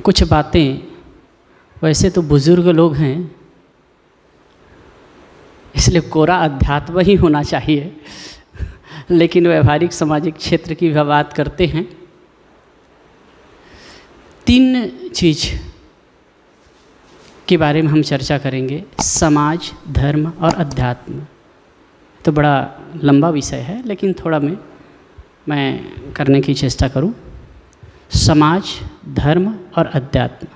कुछ बातें, वैसे तो बुज़ुर्ग लोग हैं इसलिए कोरा अध्यात्म ही होना चाहिए, लेकिन व्यवहारिक सामाजिक क्षेत्र की बात करते हैं। 3 चीज़ के बारे में हम चर्चा करेंगे, समाज, धर्म और अध्यात्म। तो बड़ा लंबा विषय है, लेकिन थोड़ा मैं करने की चेष्टा करूं। समाज, धर्म और अध्यात्म।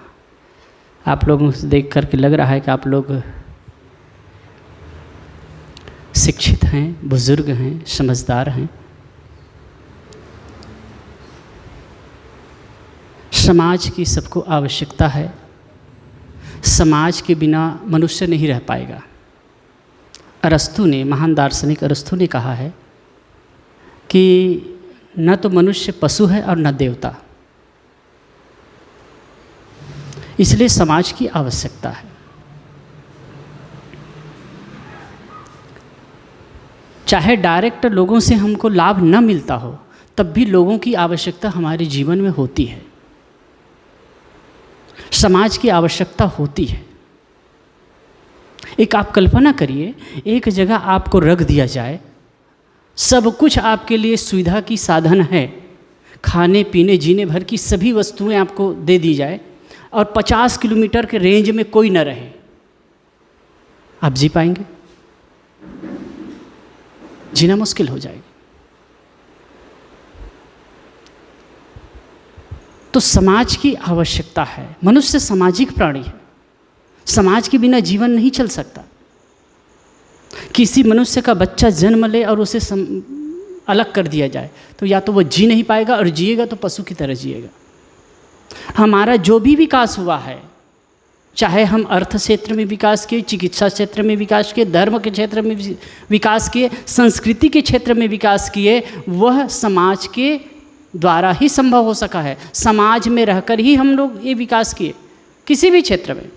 आप लोगों से देख करके लग रहा है कि आप लोग शिक्षित हैं, बुजुर्ग हैं, समझदार हैं। समाज की सबको आवश्यकता है। समाज के बिना मनुष्य नहीं रह पाएगा। अरस्तु ने, महान दार्शनिक अरस्तु ने कहा है कि न तो मनुष्य पशु है और न देवता, इसलिए समाज की आवश्यकता है। चाहे डायरेक्ट लोगों से हमको लाभ न मिलता हो, तब भी लोगों की आवश्यकता हमारे जीवन में होती है। समाज की आवश्यकता होती है। एक आप कल्पना करिए, एक जगह आपको रख दिया जाए, सब कुछ आपके लिए सुविधा की साधन है, खाने पीने जीने भर की सभी वस्तुएं आपको दे दी जाए और 50 किलोमीटर के रेंज में कोई न रहे, आप जी पाएंगे? जीना मुश्किल हो जाएगा। तो समाज की आवश्यकता है। मनुष्य सामाजिक प्राणी है। समाज के बिना जीवन नहीं चल सकता। किसी मनुष्य का बच्चा जन्म ले और उसे अलग कर दिया जाए तो या तो वो जी नहीं पाएगा, और जिएगा तो पशु की तरह जिएगा। हमारा जो भी विकास हुआ है, चाहे हम अर्थ क्षेत्र में विकास किए, चिकित्सा क्षेत्र में विकास किए, धर्म के क्षेत्र में विकास किए, संस्कृति के क्षेत्र में विकास किए, वह समाज के द्वारा ही संभव हो सका है। समाज में रहकर ही हम लोग ये विकास किए, किसी भी क्षेत्र में।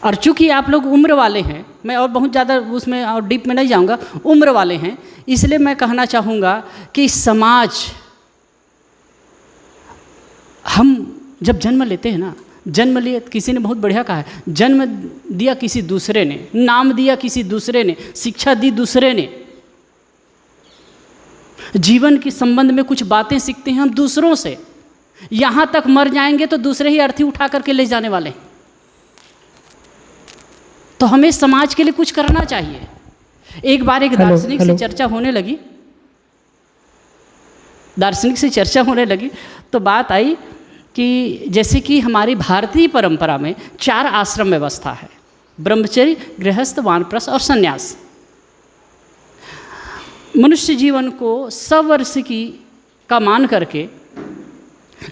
और चूँकि आप लोग उम्र वाले हैं, मैं और बहुत ज़्यादा उसमें और डीप में नहीं जाऊँगा, उम्र वाले हैं, इसलिए मैं कहना चाहूँगा कि समाज, हम जब जन्म लेते हैं ना, जन्म लिए, किसी ने बहुत बढ़िया कहा है, जन्म दिया किसी दूसरे ने, नाम दिया किसी दूसरे ने, शिक्षा दी दूसरे ने। जीवन के संबंध में कुछ बातें सीखते हैं हम दूसरों से। यहाँ तक मर जाएंगे तो दूसरे ही अर्थी उठा करके ले जाने वाले हैं। तो हमें समाज के लिए कुछ करना चाहिए। एक बार एक दार्शनिक से चर्चा होने लगी, तो बात आई कि जैसे कि हमारी भारतीय परंपरा में 4 आश्रम व्यवस्था है, ब्रह्मचर्य, गृहस्थ, वानप्रस्थ और संन्यास। मनुष्य जीवन को 100 वर्ष का मान करके,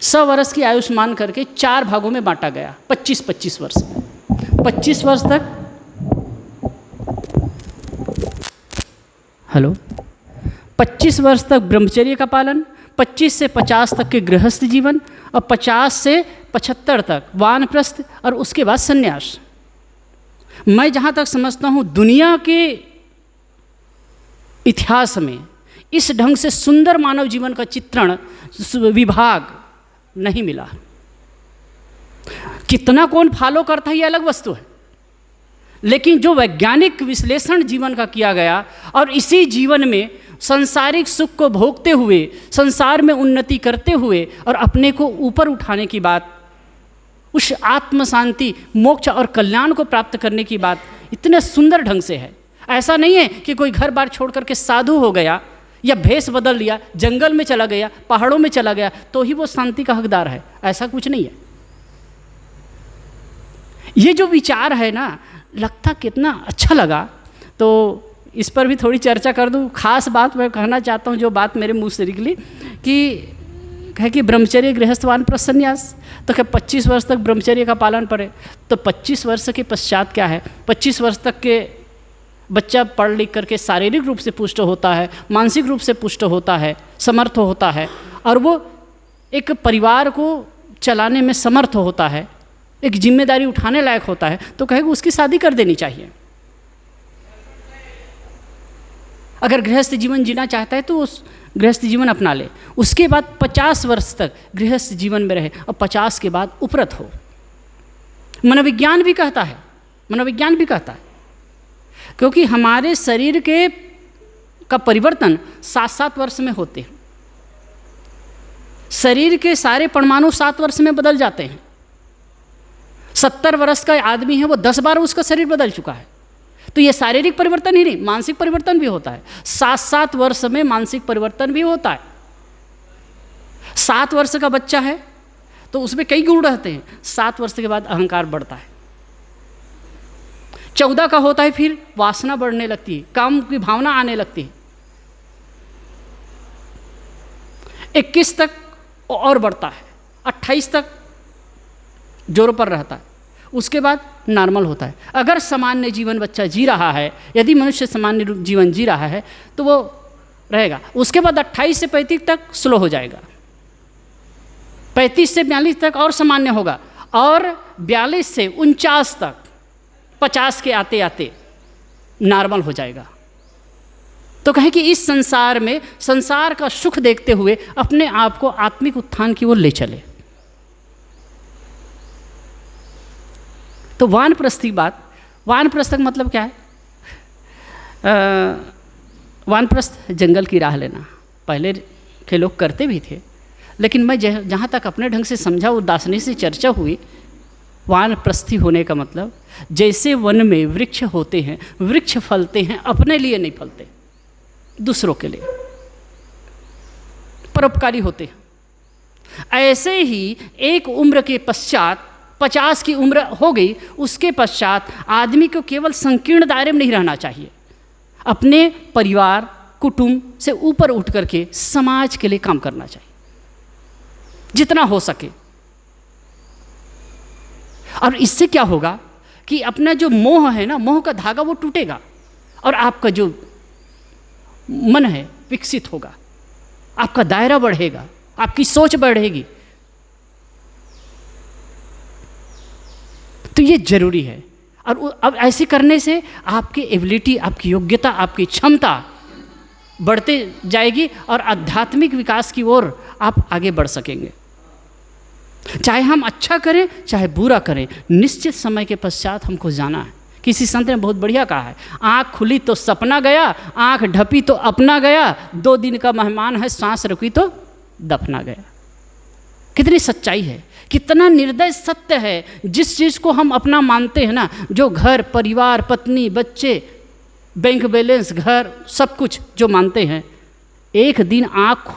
100 वर्ष की आयुष मान करके 4 भागों में बांटा गया। 25-25 वर्ष, 25 वर्ष तक 25 वर्ष तक ब्रह्मचर्य का पालन, 25 से 50 तक के गृहस्थ जीवन और 50 से 75 तक वानप्रस्थ और उसके बाद संन्यास। मैं जहाँ तक समझता हूँ, दुनिया के इतिहास में इस ढंग से सुंदर मानव जीवन का चित्रण विभाग नहीं मिला। कितना कौन फॉलो करता है ये अलग वस्तु है, लेकिन जो वैज्ञानिक विश्लेषण जीवन का किया गया और इसी जीवन में सांसारिक सुख को भोगते हुए, संसार में उन्नति करते हुए और अपने को ऊपर उठाने की बात, उस आत्म शांति, मोक्ष और कल्याण को प्राप्त करने की बात इतने सुंदर ढंग से है। ऐसा नहीं है कि कोई घर बार छोड़ करके साधु हो गया या भेष बदल लिया, जंगल में चला गया, पहाड़ों में चला गया तो ही वो शांति का हकदार है। ऐसा कुछ नहीं है। ये जो विचार है ना, लगता कितना अच्छा लगा, तो इस पर भी थोड़ी चर्चा कर दूं। खास बात मैं कहना चाहता हूं, जो बात मेरे मुंह से निकली कि ब्रह्मचर्य, गृहस्थ, वानप्रस्थ, संन्यास, तो क्या 25 वर्ष तक ब्रह्मचर्य का पालन पड़े, तो 25 वर्ष के पश्चात क्या है, 25 वर्ष तक के बच्चा पढ़ लिख करके शारीरिक रूप से पुष्ट होता है, मानसिक रूप से पुष्ट होता है, समर्थ होता है, और वो एक परिवार को चलाने में समर्थ होता है, एक जिम्मेदारी उठाने लायक होता है, तो कहेगा उसकी शादी कर देनी चाहिए। अगर गृहस्थ जीवन जीना चाहता है तो उस गृहस्थ जीवन अपना ले, उसके बाद 50 वर्ष तक गृहस्थ जीवन में रहे और 50 के बाद उपरत हो। मनोविज्ञान भी कहता है, मनोविज्ञान भी कहता है, क्योंकि हमारे शरीर के का परिवर्तन 7-7 वर्ष में होते हैं। शरीर के सारे परमाणु 7 वर्ष में बदल जाते हैं। 70 वर्ष का आदमी है, वो 10 बार उसका शरीर बदल चुका है। तो ये शारीरिक परिवर्तन ही नहीं, मानसिक परिवर्तन भी होता है। 7-7 वर्ष में मानसिक परिवर्तन भी होता है। 7 वर्ष का बच्चा है तो उसमें कई गुण रहते हैं, 7 वर्ष के बाद अहंकार बढ़ता है। 14 का होता है फिर वासना बढ़ने लगती है, काम की भावना आने लगती है। 21 तक और बढ़ता है, 28 तक जोरों पर रहता है, उसके बाद नॉर्मल होता है। अगर सामान्य जीवन बच्चा जी रहा है, यदि मनुष्य सामान्य जीवन जी रहा है तो वो रहेगा। उसके बाद 28 से 35 तक स्लो हो जाएगा, 35 से 42 तक और सामान्य होगा, और 42 से 49 तक 50 के आते आते नॉर्मल हो जाएगा। तो कहें कि इस संसार में संसार का सुख देखते हुए अपने आप को आत्मिक उत्थान की ओर ले चले। तो वानप्रस्थी बात, वानप्रस्थ का मतलब क्या है? वानप्रस्थ जंगल की राह लेना पहले के लोग करते भी थे, लेकिन मैं जहाँ तक अपने ढंग से समझा, वो दार्शनिक से चर्चा हुई, वानप्रस्थी होने का मतलब जैसे वन में वृक्ष होते हैं, वृक्ष फलते हैं, अपने लिए नहीं फलते, दूसरों के लिए परोपकारी होते हैं। ऐसे ही एक उम्र के पश्चात 50 की उम्र हो गई, उसके पश्चात आदमी को केवल संकीर्ण दायरे में नहीं रहना चाहिए, अपने परिवार कुटुंब से ऊपर उठ करके समाज के लिए काम करना चाहिए जितना हो सके। और इससे क्या होगा कि अपना जो मोह है ना, मोह का धागा वो टूटेगा और आपका जो मन है विकसित होगा, आपका दायरा बढ़ेगा, आपकी सोच बढ़ेगी। तो ये जरूरी है। और अब ऐसे करने से आपकी एबिलिटी, आपकी योग्यता, आपकी क्षमता बढ़ते जाएगी और आध्यात्मिक विकास की ओर आप आगे बढ़ सकेंगे। चाहे हम अच्छा करें चाहे बुरा करें, निश्चित समय के पश्चात हमको जाना है। किसी संत ने बहुत बढ़िया कहा है, आँख खुली तो सपना गया, आँख ढपी तो अपना गया, 2 दिन का मेहमान है, सांस रुकी तो दफना गया। कितनी सच्चाई है, कितना निर्दय सत्य है। जिस चीज़ को हम अपना मानते हैं ना, जो घर परिवार पत्नी बच्चे बैंक बैलेंस घर सब कुछ जो मानते हैं, एक दिन आँख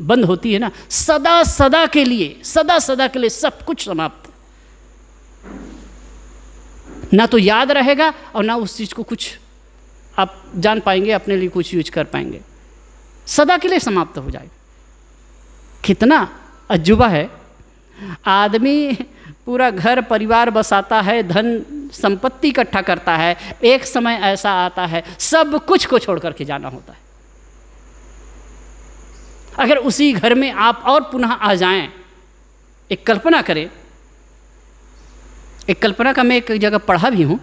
बंद होती है ना, सदा सदा के लिए सब कुछ समाप्त। ना तो याद रहेगा और ना उस चीज़ को कुछ आप जान पाएंगे, अपने लिए कुछ यूज कर पाएंगे, सदा के लिए समाप्त हो जाएगा। कितना अजूबा है। आदमी पूरा घर परिवार बसाता है, धन संपत्ति इकट्ठा करता है, एक समय ऐसा आता है सब कुछ को छोड़ करके जाना होता है। अगर उसी घर में आप और पुनः आ जाएं, एक कल्पना करें, एक कल्पना का मैं एक जगह पढ़ा भी हूँ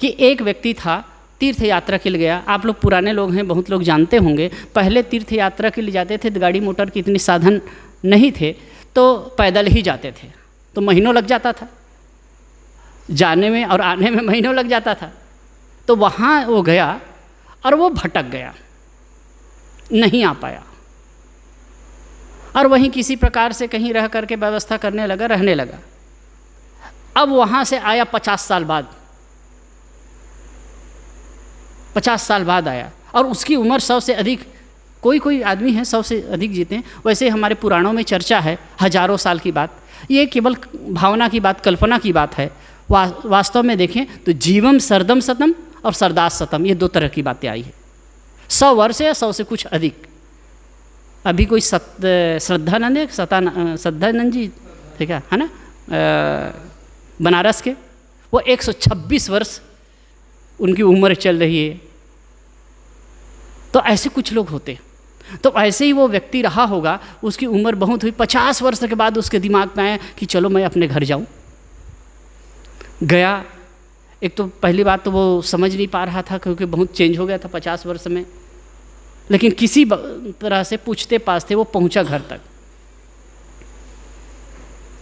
कि एक व्यक्ति था, तीर्थ यात्रा के लिए गया। आप लोग पुराने लोग हैं, बहुत लोग जानते होंगे, पहले तीर्थ यात्रा के लिए जाते थे तो गाड़ी मोटर की इतनी साधन नहीं थे, तो पैदल ही जाते थे, तो महीनों लग जाता था जाने में और आने में, महीनों लग जाता था। तो वहाँ वो गया और वो भटक गया, नहीं आ पाया, और वहीं किसी प्रकार से कहीं रह करके व्यवस्था करने लगा, रहने लगा। अब वहाँ से आया 50 साल बाद, 50 साल बाद आया, और उसकी उम्र 100 से अधिक, कोई आदमी है 100 से अधिक जीते हैं। वैसे हमारे पुराणों में चर्चा है हजारों साल की बात, ये केवल भावना की बात, कल्पना की बात है। वास्तव में देखें तो जीवम सरदम सतम और सरदास सतम, ये 2 तरह की बातें आई है। 100 वर्ष या 100 से कुछ अधिक। अभी कोई श्रद्धानंद है, श्रद्धानंद जी ठीक है ना, बनारस के, वो 126 वर्ष उनकी उम्र चल रही है। तो ऐसे कुछ लोग होते हैं। तो ऐसे ही वो व्यक्ति रहा होगा, उसकी उम्र बहुत हुई, 50 वर्ष के बाद उसके दिमाग में आया कि चलो मैं अपने घर जाऊं। गया, एक तो पहली बात तो वो समझ नहीं पा रहा था क्योंकि बहुत चेंज हो गया था 50 वर्ष में, लेकिन किसी तरह से पूछते पाछते वो पहुंचा घर तक।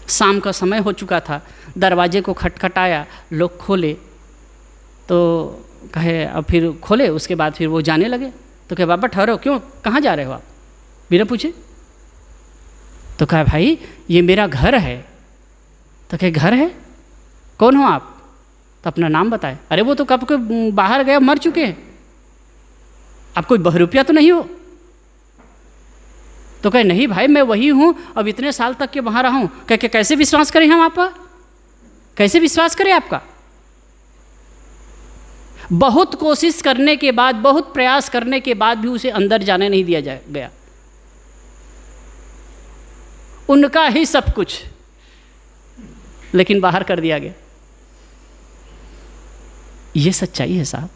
शाम का समय हो चुका था, दरवाजे को खटखटाया, लोग खोले तो कहे, अब फिर खोले, उसके बाद फिर वो जाने लगे। तो कहे बाबा ठहरो, क्यों, कहाँ जा रहे हो आप, बिना पूछे। तो कहा भाई ये मेरा घर है। तो कहे घर है, कौन हो आप, तो अपना नाम बताए। अरे वो तो कब के बाहर गया, मर चुके हैं, आप कोई बहरूपिया तो नहीं हो। तो कहे नहीं भाई मैं वही हूँ, अब इतने साल तक के वहाँ रहा हूँ। कह के कैसे विश्वास करें हम आपका, कैसे विश्वास करें आपका। बहुत कोशिश करने के बाद, बहुत प्रयास करने के बाद भी उसे अंदर जाने नहीं दिया गया। उनका ही सब कुछ, लेकिन बाहर कर दिया गया। ये सच्चाई है साहब,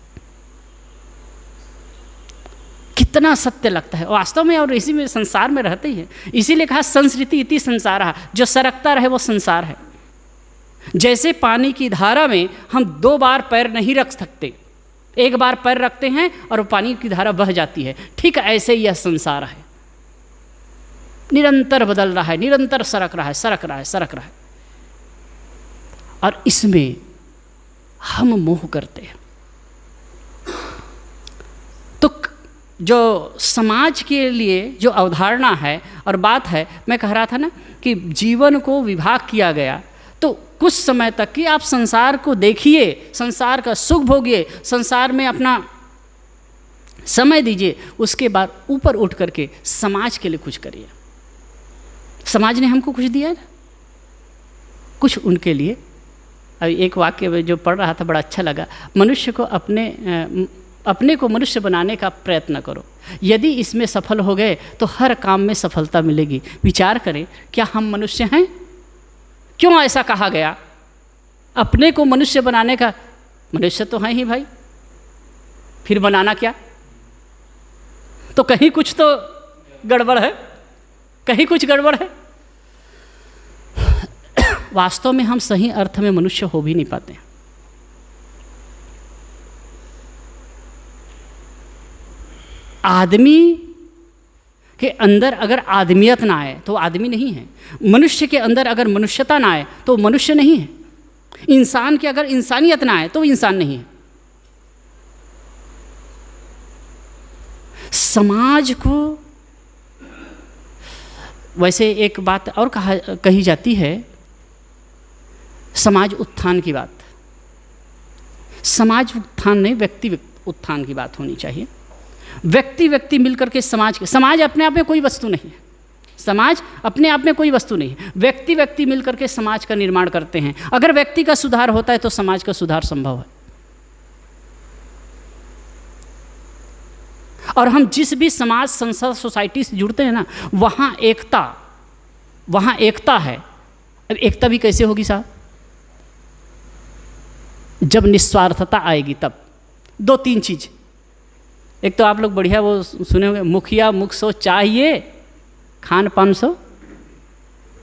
कितना सत्य लगता है वास्तव में। और इसी में संसार में रहते ही है। इसीलिए कहा संस्कृति इति संसार, जो सरकता रहे वो संसार है। जैसे पानी की धारा में हम 2 बार पैर नहीं रख सकते, एक बार पैर रखते हैं और पानी की धारा बह जाती है, ठीक ऐसे ही यह संसार है, निरंतर बदल रहा है, निरंतर सरक रहा है, सरक रहा है, सरक रहा है। और इसमें हम मोह करते हैं। तो जो समाज के लिए जो अवधारणा है और बात है, मैं कह रहा था ना कि जीवन को विभाग किया गया, तो कुछ समय तक कि आप संसार को देखिए, संसार का सुख भोगिए, संसार में अपना समय दीजिए, उसके बाद ऊपर उठ करके समाज के लिए कुछ करिए। समाज ने हमको कुछ दिया ना, कुछ उनके लिए। अभी एक वाक्य जो पढ़ रहा था बड़ा अच्छा लगा, मनुष्य को अपने को मनुष्य बनाने का प्रयत्न करो, यदि इसमें सफल हो गए तो हर काम में सफलता मिलेगी। विचार करें, क्या हम मनुष्य हैं? क्यों ऐसा कहा गया? अपने को मनुष्य बनाने का, मनुष्य तो हैं ही भाई, फिर बनाना क्या? तो कहीं कुछ तो गड़बड़ है, कहीं कुछ गड़बड़ है। वास्तव में हम सही अर्थ में मनुष्य हो भी नहीं पाते। आदमी के अंदर अगर आदमियत ना आए तो आदमी नहीं है। मनुष्य के अंदर अगर मनुष्यता ना आए तो मनुष्य नहीं है। इंसान के अगर इंसानियत ना आए तो इंसान नहीं है। समाज को वैसे एक बात और कही जाती है, समाज उत्थान की बात। समाज उत्थान नहीं, व्यक्ति उत्थान की बात होनी चाहिए। व्यक्ति मिलकर के समाज अपने आप में कोई वस्तु नहीं है, समाज अपने आप में कोई वस्तु नहीं है। व्यक्ति मिलकर के समाज का निर्माण करते हैं। अगर व्यक्ति का सुधार होता है तो समाज का सुधार संभव है। और हम जिस भी समाज, संस्था, सोसाइटी से जुड़ते हैं ना, वहाँ एकता है। अब एकता भी कैसे होगी साहब? जब निस्वार्थता आएगी तब। 2-3 चीज। एक तो आप लोग बढ़िया वो सुने होंगे, मुखिया मुख सो चाहिए, खान पान सो,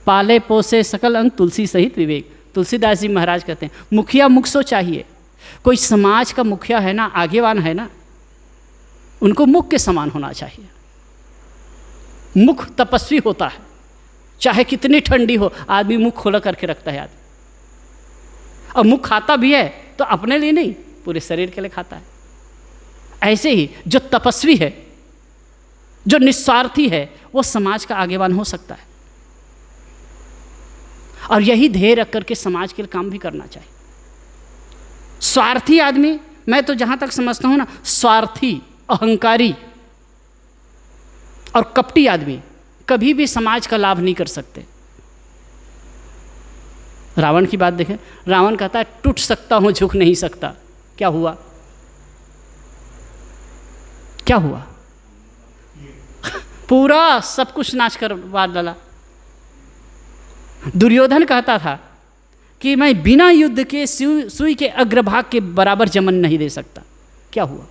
पाले पोसे सकल अंग तुलसी सहित विवेक। तुलसीदास जी महाराज कहते हैं मुखिया मुख सो चाहिए। कोई समाज का मुखिया है ना, आगेवान है ना, उनको मुख के समान होना चाहिए। मुख तपस्वी होता है, चाहे कितनी ठंडी हो, आदमी मुख खोला करके रखता है आदमी। और मुख खाता भी है तो अपने लिए नहीं, पूरे शरीर के लिए खाता है। ऐसे ही जो तपस्वी है, जो निस्वार्थी है, वो समाज का आगेवान हो सकता है। और यही ध्येय रख करके समाज के लिए काम भी करना चाहिए। स्वार्थी आदमी, मैं तो जहां तक समझता हूं ना, स्वार्थी, अहंकारी और कपटी आदमी कभी भी समाज का लाभ नहीं कर सकते। रावण की बात देखें, रावण कहता है टूट सकता हूं, झुक नहीं सकता। क्या हुआ? क्या हुआ? पूरा सब कुछ नाश कर मार डाला। दुर्योधन कहता था कि मैं बिना युद्ध के सुई के अग्रभाग के बराबर जमन नहीं दे सकता। क्या हुआ?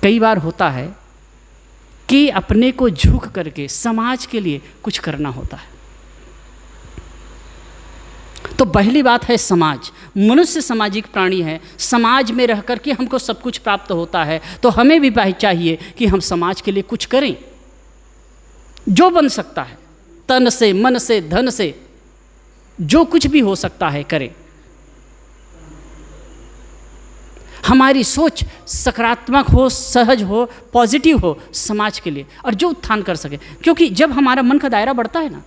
कई बार होता है कि अपने को झुक करके समाज के लिए कुछ करना होता है। तो पहली बात है समाज। मनुष्य सामाजिक प्राणी है, समाज में रह कर के हमको सब कुछ प्राप्त होता है, तो हमें भी चाहिए कि हम समाज के लिए कुछ करें, जो बन सकता है, तन से, मन से, धन से, जो कुछ भी हो सकता है करें। हमारी सोच सकारात्मक हो, सहज हो, पॉजिटिव हो समाज के लिए, और जो उत्थान कर सके। क्योंकि जब हमारा मन का दायरा बढ़ता है ना,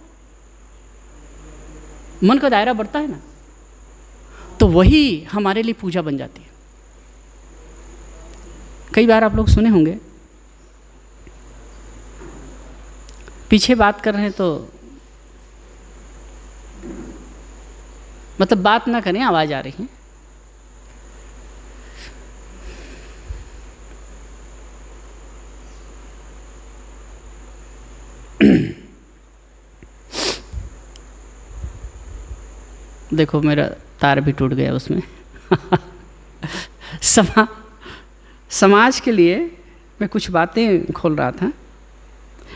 मन का दायरा बढ़ता है ना, तो वही हमारे लिए पूजा बन जाती है। कई बार आप लोग सुने होंगे, पीछे बात कर रहे हैं तो मतलब बात ना करें, आवाज़ आ रही है। देखो मेरा तार भी टूट गया उसमें। समाज के लिए मैं कुछ बातें खोल रहा था।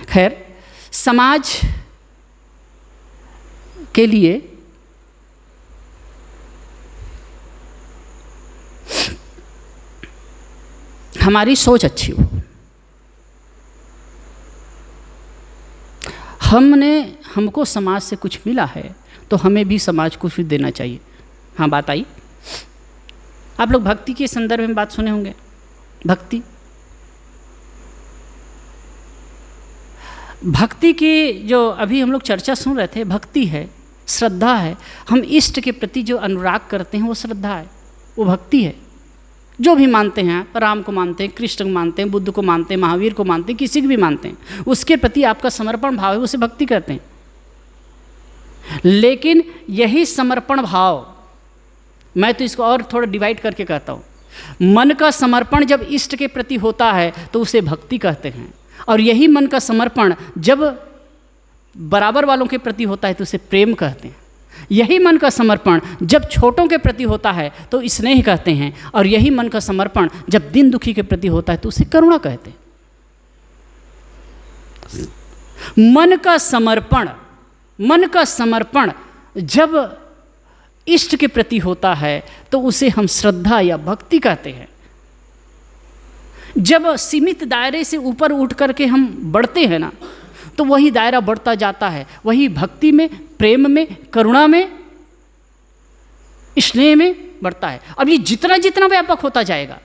खैर, समाज के लिए हमारी सोच अच्छी हो। हमको समाज से कुछ मिला है तो हमें भी समाज को कुछ देना चाहिए। हाँ, बात आई। आप लोग भक्ति के संदर्भ में बात सुने होंगे। भक्ति की जो अभी हम लोग चर्चा सुन रहे थे, भक्ति है, श्रद्धा है। हम इष्ट के प्रति जो अनुराग करते हैं वो श्रद्धा है, वो भक्ति है। जो भी मानते हैं, राम को मानते हैं, कृष्ण को मानते हैं, बुद्ध को मानते हैं, महावीर को मानते हैं, किसी को भी मानते हैं, उसके प्रति आपका समर्पण भाव है, उसे भक्ति कहते हैं। लेकिन यही समर्पण भाव, मैं तो इसको और थोड़ा डिवाइड करके कहता हूँ, मन का समर्पण जब इष्ट के प्रति होता है तो उसे भक्ति कहते हैं, और यही मन का समर्पण जब बराबर वालों के प्रति होता है तो उसे प्रेम कहते हैं। यही मन का समर्पण जब छोटों के प्रति होता है तो स्नेह कहते हैं, और यही मन का समर्पण जब दीन दुखी के प्रति होता है तो उसे करुणा कहते हैं। मन का समर्पण जब इष्ट के प्रति होता है तो उसे हम श्रद्धा या भक्ति कहते हैं। जब सीमित दायरे से ऊपर उठ करके हम बढ़ते हैं ना, तो वही दायरा बढ़ता जाता है, वही भक्ति में, प्रेम में, करुणा में, स्नेह में बढ़ता है। अब ये जितना जितना व्यापक होता जाएगा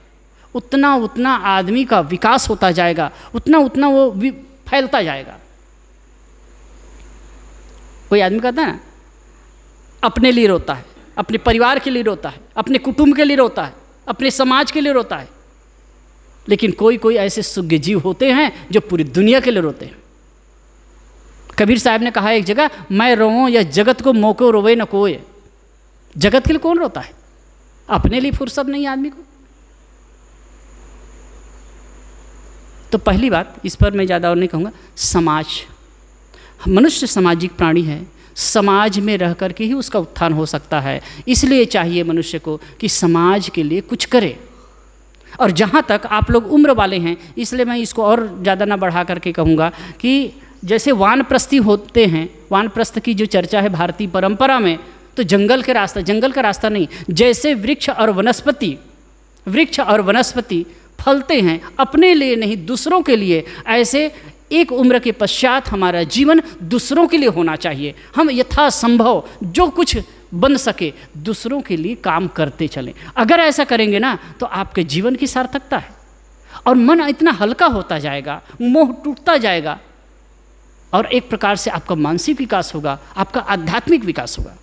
उतना उतना आदमी का विकास होता जाएगा, उतना उतना वो फैलता जाएगा। कोई आदमी कहता है ना, अपने लिए रोता है, अपने परिवार के लिए रोता है, अपने कुटुंब के लिए रोता है, अपने समाज के लिए रोता है। लेकिन कोई कोई ऐसे सुग्य जीव होते हैं जो पूरी दुनिया के लिए रोते हैं। कबीर साहब ने कहा एक जगह, मैं रोऊं या जगत को मोको रोवे न कोई। जगत के लिए कौन रोता है? अपने लिए फुर्सत नहीं आदमी को। तो पहली बात, इस पर मैं ज़्यादा और नहीं कहूँगा, समाज, मनुष्य सामाजिक प्राणी है, समाज में रह कर के ही उसका उत्थान हो सकता है। इसलिए चाहिए मनुष्य को कि समाज के लिए कुछ करे। और जहाँ तक आप लोग उम्र वाले हैं, इसलिए मैं इसको और ज़्यादा ना बढ़ा करके कहूँगा कि जैसे वानप्रस्थी होते हैं, वानप्रस्थ की जो चर्चा है भारतीय परंपरा में, तो जंगल का रास्ता नहीं, जैसे वृक्ष और वनस्पति फलते हैं अपने लिए नहीं दूसरों के लिए, ऐसे एक उम्र के पश्चात हमारा जीवन दूसरों के लिए होना चाहिए। हम यथासंभव जो कुछ बन सके दूसरों के लिए काम करते चलें। अगर ऐसा करेंगे ना तो आपके जीवन की सार्थकता है, और मन इतना हल्का होता जाएगा, मोह टूटता जाएगा, और एक प्रकार से आपका मानसिक विकास होगा, आपका आध्यात्मिक विकास होगा।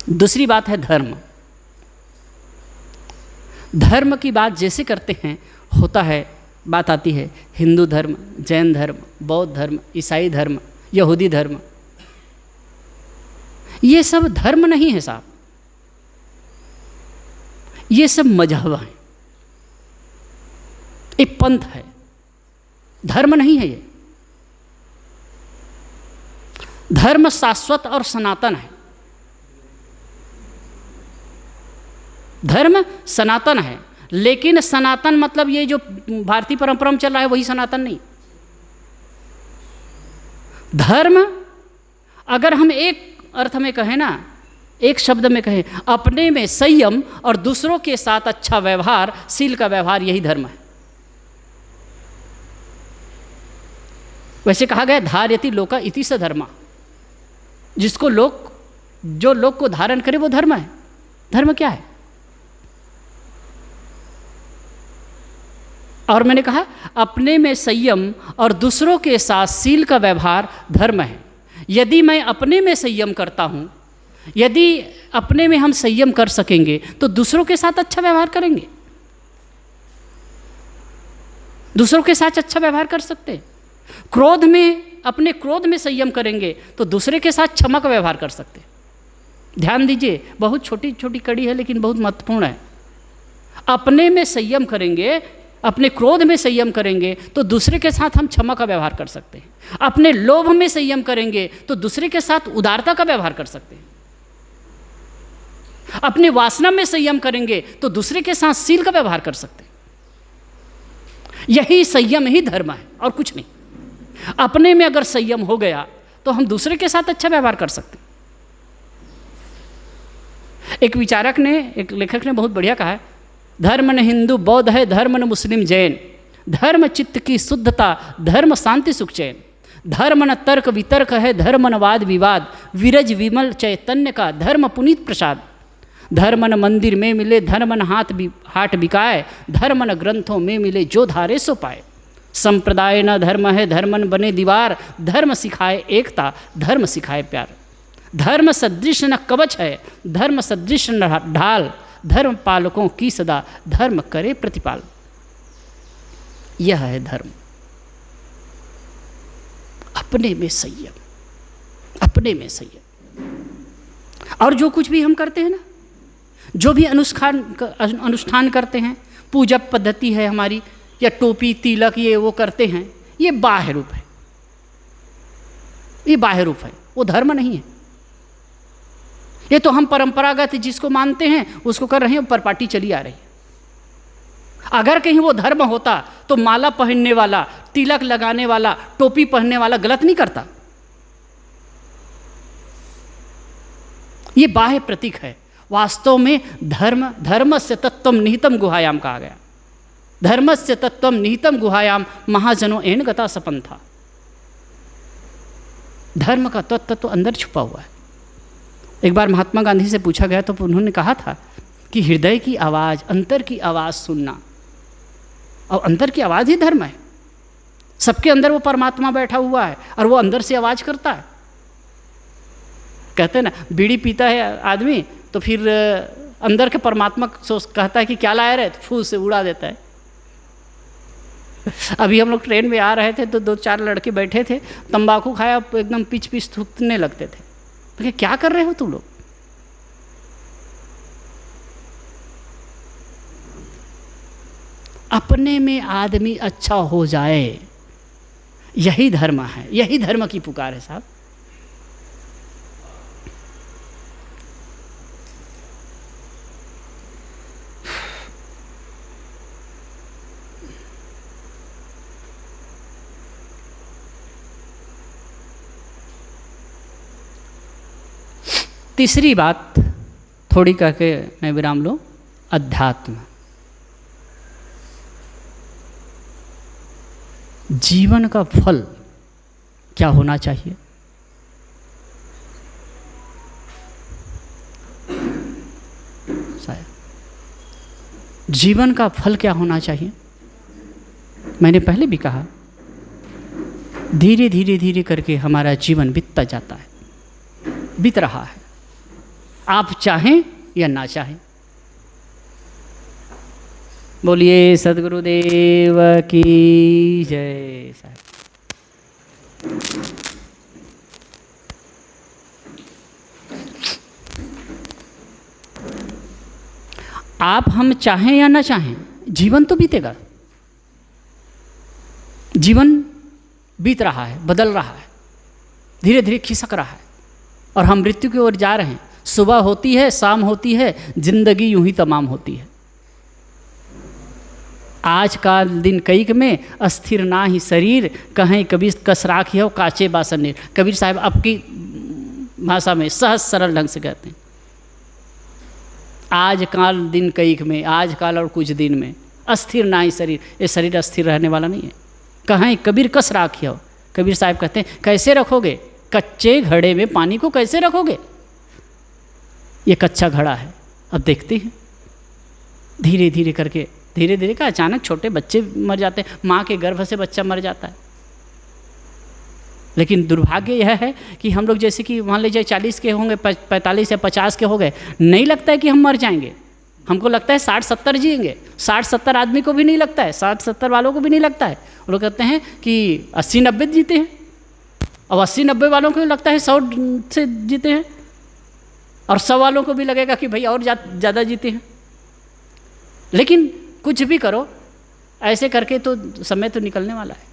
दूसरी बात है धर्म। धर्म की बात जैसे करते हैं होता है, बात आती है हिंदू धर्म, जैन धर्म, बौद्ध धर्म, ईसाई धर्म, यहूदी धर्म। ये सब धर्म नहीं है साहब, ये सब मजहब है, एक पंथ है, धर्म नहीं है। ये धर्म शाश्वत और सनातन है। धर्म सनातन है, लेकिन सनातन मतलब ये जो भारतीय परंपरा में चल रहा है वही सनातन नहीं। धर्म अगर हम एक अर्थ में कहें ना एक शब्द में कहें, अपने में संयम और दूसरों के साथ अच्छा व्यवहार, शील का व्यवहार, यही धर्म है। वैसे कहा गया धार्यति लोका इति स धर्मा, जिसको जो लोक को धारण करे वो धर्म है। धर्म क्या है? और मैंने कहा अपने में संयम और दूसरों के साथ शील का व्यवहार धर्म है। यदि मैं अपने में संयम करता हूँ, यदि अपने में हम संयम कर सकेंगे तो दूसरों के साथ अच्छा व्यवहार करेंगे, दूसरों के साथ अच्छा व्यवहार कर सकते हैं। क्रोध में, अपने क्रोध में संयम करेंगे तो दूसरे के साथ क्षमा का व्यवहार कर सकते हैं। ध्यान दीजिए, बहुत छोटी छोटी कड़ी है लेकिन बहुत महत्वपूर्ण है। अपने में संयम करेंगे, अपने क्रोध में संयम करेंगे तो दूसरे के साथ हम क्षमा का व्यवहार कर सकते हैं। अपने लोभ में संयम करेंगे तो दूसरे के साथ उदारता का व्यवहार कर सकते हैं। अपने वासना में संयम करेंगे तो दूसरे के साथ शील का व्यवहार कर सकते हैं। यही संयम ही धर्म है और कुछ नहीं। अपने में अगर संयम हो गया तो हम दूसरे के साथ अच्छा व्यवहार कर सकते हैं। एक विचारक ने, एक लेखक ने बहुत बढ़िया कहा है, धर्म न हिंदू बौद्ध है, धर्म न मुस्लिम जैन, धर्म चित्त की शुद्धता, धर्म शांति सुख चैन, धर्म न तर्क वितर्क है, धर्म न वाद विवाद, विरज विमल चैतन्य का धर्म पुनीत प्रसाद, धर्म न मंदिर में मिले, धर्म न हाट बिकाए, धर्म न ग्रंथों में मिले, जो धारे सो पाए, संप्रदाय न धर्म है, धर्म न बने दीवार, धर्म सिखाए एकता, धर्म सिखाए प्यार, धर्म सदृश न कवच है, धर्म सदृश न ढाल, धर्म पालकों की सदा धर्म करे प्रतिपाल। यह है धर्म। अपने में संयम, अपने में संयम। और जो कुछ भी हम करते हैं ना, जो भी अनुष्ठान करते हैं, पूजा पद्धति है हमारी, या टोपी तिलक ये वो करते हैं, ये बाह्य रूप है, ये बाह्य रूप है, वो धर्म नहीं है। ये तो हम परंपरागत जिसको मानते हैं उसको कर रहे हैं, परपाटी चली आ रही है। अगर कहीं वो धर्म होता तो माला पहनने वाला, तिलक लगाने वाला, टोपी पहनने वाला गलत नहीं करता। ये बाह्य प्रतीक है। वास्तव में धर्मस्य तत्त्वम निहितम गुहायाम कहा गया। धर्मस्य तत्त्वम निहितम गुहायाम महाजनो एन गता सपंथा। धर्म का तत्व तो अंदर छुपा हुआ है। एक बार महात्मा गांधी से पूछा गया तो उन्होंने कहा था कि हृदय की आवाज़, अंतर की आवाज़ सुनना, और अंतर की आवाज़ ही धर्म है। सबके अंदर वो परमात्मा बैठा हुआ है और वो अंदर से आवाज़ करता है। कहते हैं ना, बीड़ी पीता है आदमी तो फिर अंदर के परमात्मा कहता है कि क्या लाया रहे, तो फूल से उड़ा देता है। अभी हम लोग ट्रेन में आ रहे थे तो 2-4 लड़के बैठे थे, तंबाकू खाया, एकदम पिच थूकने लगते थे। तो क्या कर रहे हो तुम लोग? अपने में आदमी अच्छा हो जाए, यही धर्म है, यही धर्म की पुकार है साहब। तीसरी बात थोड़ी करके मैं विराम लूं, अध्यात्म। जीवन का फल क्या होना चाहिए? जीवन का फल क्या होना चाहिए? मैंने पहले भी कहा, धीरे धीरे धीरे करके हमारा जीवन बीतता जाता है, बीत रहा है, आप चाहें या ना चाहें। बोलिए सद्गुरुदेव की जय। साहब आप हम चाहें या ना चाहें, जीवन तो बीतेगा। जीवन बीत रहा है, बदल रहा है, धीरे धीरे खिसक रहा है और हम मृत्यु की ओर जा रहे हैं। सुबह होती है, शाम होती है, जिंदगी यूं ही तमाम होती है। आज का दिन कईक में अस्थिर ना ही शरीर, कहीं कभी कस राखी हो काचे बासन नीर। कबीर साहब आपकी भाषा में सहज सरल ढंग से कहते हैं। आज काल दिन कईक में, आज काल और कुछ दिन में, अस्थिर ना ही शरीर, ये शरीर अस्थिर रहने वाला नहीं है। कहाँ कबीर कस राखियो, कबीर साहब कहते हैं कैसे रखोगे, कच्चे घड़े में पानी को कैसे रखोगे। ये कच्चा घड़ा है। अब देखते हैं धीरे धीरे करके, धीरे धीरे का अचानक छोटे बच्चे मर जाते हैं, माँ के गर्भ से बच्चा मर जाता है। लेकिन दुर्भाग्य यह है कि हम लोग जैसे कि मान लीजिए 40 के होंगे, 45 या 50 के हो गए, नहीं लगता है कि हम मर जाएंगे। हमको लगता है 60-70 जिएंगे। 60-70 आदमी को भी नहीं लगता है, 60-70 वालों को भी नहीं लगता है। वो लोग कहते हैं कि 80-90 जीते हैं, और 80-90 वालों को लगता है 100 से जीते हैं, और 100 वालों को भी लगेगा कि भाई और ज़्यादा जीते हैं। लेकिन कुछ भी करो, ऐसे करके तो समय तो निकलने वाला है।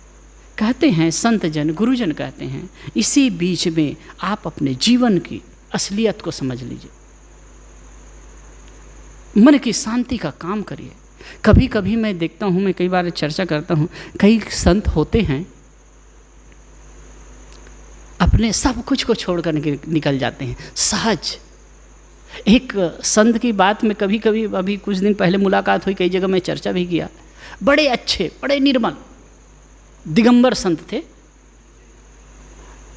कहते हैं संत जन, गुरुजन कहते हैं, इसी बीच में आप अपने जीवन की असलियत को समझ लीजिए, मन की शांति का काम करिए। कभी कभी मैं देखता हूँ, मैं कई बार चर्चा करता हूँ, कई संत होते हैं अपने सब कुछ को छोड़कर निकल जाते हैं सहज। एक संत की बात में कभी कभी, अभी कुछ दिन पहले मुलाकात हुई, कई जगह मैं चर्चा भी किया, बड़े अच्छे, बड़े निर्मल दिगंबर संत थे।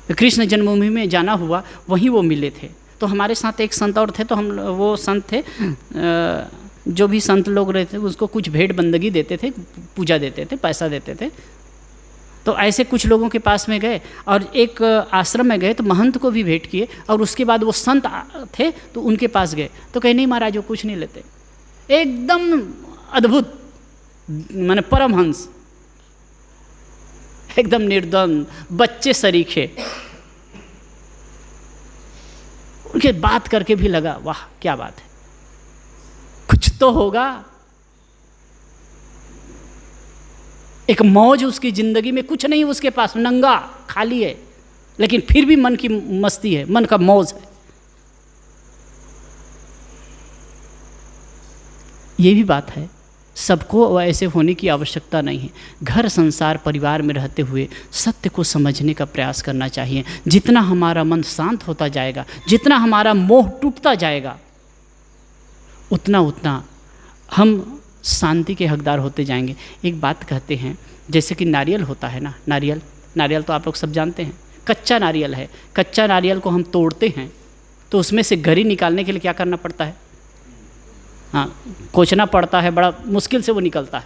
कृष्ण जन्मभूमि में जाना हुआ, वहीं वो मिले थे। तो हमारे साथ एक संत और थे, तो हम वो संत थे, जो भी संत लोग रहते उसको कुछ भेंट बंदगी देते थे, पूजा देते थे, पैसा देते थे। तो ऐसे कुछ लोगों के पास में गए और एक आश्रम में गए, तो महंत को भी भेंट किए, और उसके बाद वो संत थे तो उनके पास गए, तो कहे नहीं महाराज वो कुछ नहीं लेते, एकदम अद्भुत, माने परमहंस, एकदम निर्द्वंद, बच्चे सरीखे। उनके बात करके भी लगा वाह क्या बात है, कुछ तो होगा, एक मौज उसकी ज़िंदगी में, कुछ नहीं उसके पास, नंगा खाली है, लेकिन फिर भी मन की मस्ती है, मन का मौज है। ये भी बात है, सबको ऐसे होने की आवश्यकता नहीं है। घर संसार परिवार में रहते हुए सत्य को समझने का प्रयास करना चाहिए। जितना हमारा मन शांत होता जाएगा, जितना हमारा मोह टूटता जाएगा, उतना उतना हम शांति के हकदार होते जाएंगे। एक बात कहते हैं, जैसे कि नारियल होता है ना, नारियल तो आप लोग सब जानते हैं, कच्चा नारियल है। कच्चा नारियल को हम तोड़ते हैं तो उसमें से गरी निकालने के लिए क्या करना पड़ता है, हाँ कोचना पड़ता है, बड़ा मुश्किल से वो निकलता है।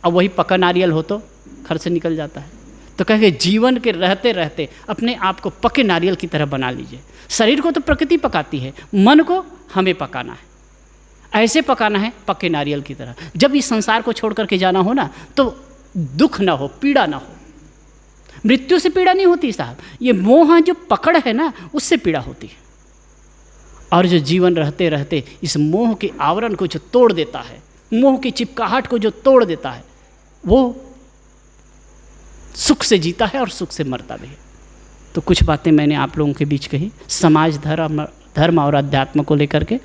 अब वही पका नारियल हो तो घर से निकल जाता है। तो कहेंगे जीवन के रहते रहते अपने आप को पके नारियल की तरह बना लीजिए। शरीर को तो प्रकृति पकाती है, मन को हमें पकाना है, ऐसे पकाना है पके नारियल की तरह। जब इस संसार को छोड़ करके जाना हो ना, तो दुख ना हो, पीड़ा ना हो। मृत्यु से पीड़ा नहीं होती साहब, ये मोह जो पकड़ है ना, उससे पीड़ा होती है। और जो जीवन रहते रहते इस मोह के आवरण को जो तोड़ देता है, मोह की चिपकाहट को जो तोड़ देता है, वो सुख से जीता है और सुख से मरता भी है। तो कुछ बातें मैंने आप लोगों के बीच कही, समाज धर्म और अध्यात्म को लेकर के।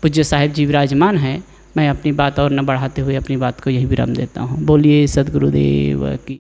पूज्य साहिब जी विराजमान हैं। मैं अपनी बात और न बढ़ाते हुए अपनी बात को यही विराम देता हूँ। बोलिए सद्गुरुदेव की।